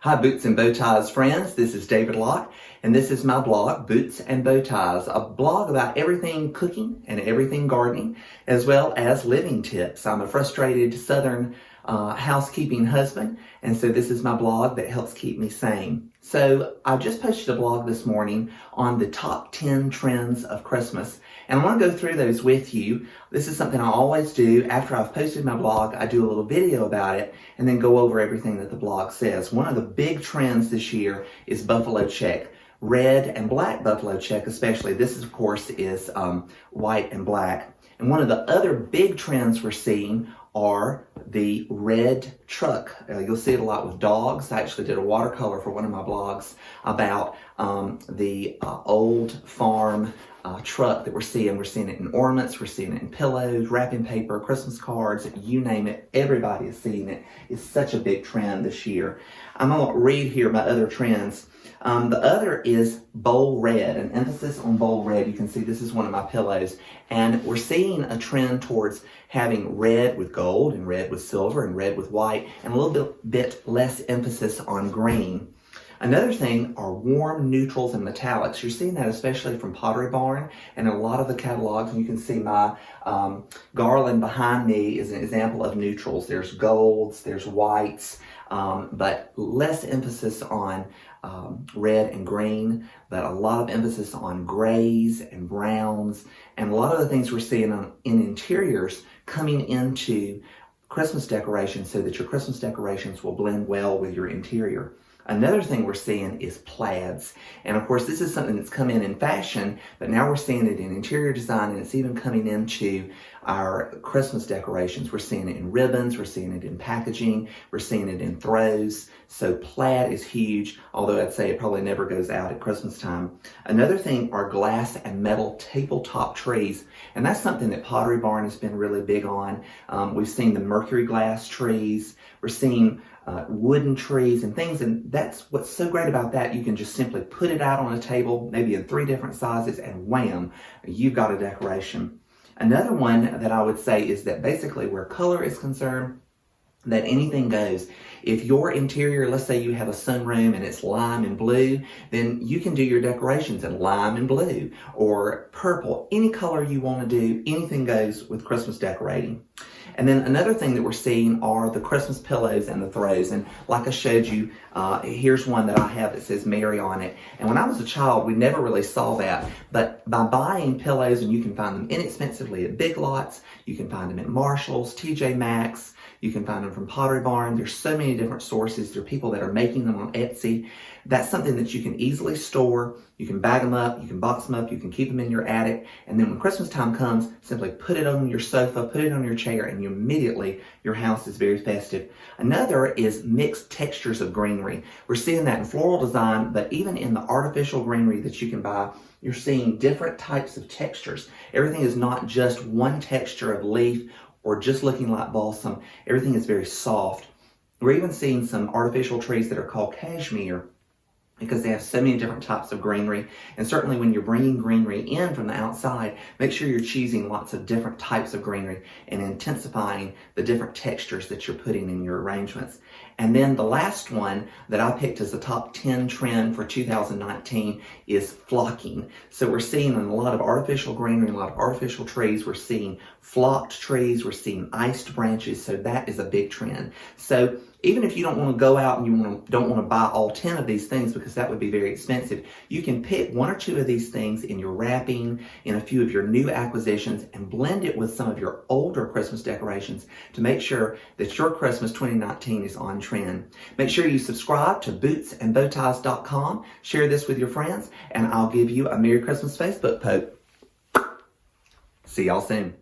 Hi, Boots and Bow Ties friends. This is David Locke, and this is my blog, Boots and Bow Ties, a blog about everything cooking and everything gardening, as well as living tips. I'm a frustrated Southern housekeeping husband, and so this is my blog that helps keep me sane. So I just posted a blog this morning on the top 10 trends of Christmas, and I want to go through those with you. This is something I always do. After I've posted my blog, I do a little video about it and then go over everything that the blog says. One of the big trends this year is buffalo check. Red and black buffalo check especially. This, of course, is white and black. And one of the other big trends we're seeing are the red truck. You'll see it a lot with dogs. I actually did a watercolor for one of my blogs about the old farm truck that we're seeing. We're seeing it in ornaments, we're seeing it in pillows, wrapping paper, Christmas cards, you name it. Everybody is seeing it. It's such a big trend this year. I'm going to read here my other trends. The other is bold red, an emphasis on bold red. You can see this is one of my pillows. And we're seeing a trend towards having red with gold and red with silver and red with white and a little bit less emphasis on green. Another thing are warm neutrals and metallics. You're seeing that especially from Pottery Barn and a lot of the catalogs. And you can see my garland behind me is an example of neutrals. There's golds, there's whites, but less emphasis on red and green, but a lot of emphasis on grays and browns, and a lot of the things we're seeing in interiors coming into Christmas decorations so that your Christmas decorations will blend well with your interior. Another thing we're seeing is plaids. And of course, this is something that's come in fashion, but now we're seeing it in interior design, and it's even coming into our Christmas decorations. We're seeing it in ribbons, we're seeing it in packaging, we're seeing it in throws. So plaid is huge, although I'd say it probably never goes out at Christmas time. Another thing are glass and metal tabletop trees. And that's something that Pottery Barn has been really big on. We've seen the mercury glass trees. We're seeing wooden trees and things, and that's what's so great about that. You can just simply put it out on a table, maybe in 3 different sizes, and wham, you've got a decoration. Another one that I would say is that basically where color is concerned, that anything goes. If your interior, let's say you have a sunroom and it's lime and blue, then you can do your decorations in lime and blue or purple. Any color you want to do, anything goes with Christmas decorating. And then another thing that we're seeing are the Christmas pillows and the throws. And like I showed you, here's one that I have that says Mary on it. And when I was a child, we never really saw that. But by buying pillows, and you can find them inexpensively at Big Lots, you can find them at Marshall's, TJ Maxx, you can find them from Pottery Barn. There's so many different sources. There are people that are making them on Etsy. That's something that you can easily store. You can bag them up, you can box them up, you can keep them in your attic. And then when Christmas time comes, simply put it on your sofa, put it on your chair, and immediately your house is very festive. Another is mixed textures of greenery. We're seeing that in floral design, but even in the artificial greenery that you can buy, you're seeing different types of textures. Everything is not just one texture of leaf or just looking like balsam. Everything is very soft. We're even seeing some artificial trees that are called cashmere because they have so many different types of greenery. And certainly when you're bringing greenery in from the outside, make sure you're choosing lots of different types of greenery and intensifying the different textures that you're putting in your arrangements. And then the last one that I picked as the top 10 trend for 2019 is flocking. So we're seeing in a lot of artificial greenery, a lot of artificial trees, we're seeing flocked trees, we're seeing iced branches, so that is a big trend. So even if you don't want to go out and you don't want to buy all 10 of these things because that would be very expensive, you can pick 1 or 2 of these things in your wrapping, in a few of your new acquisitions, and blend it with some of your older Christmas decorations to make sure that your Christmas 2019 is on trend. Make sure you subscribe to bootsandbowties.com, share this with your friends, and I'll give you a Merry Christmas Facebook post. See y'all soon.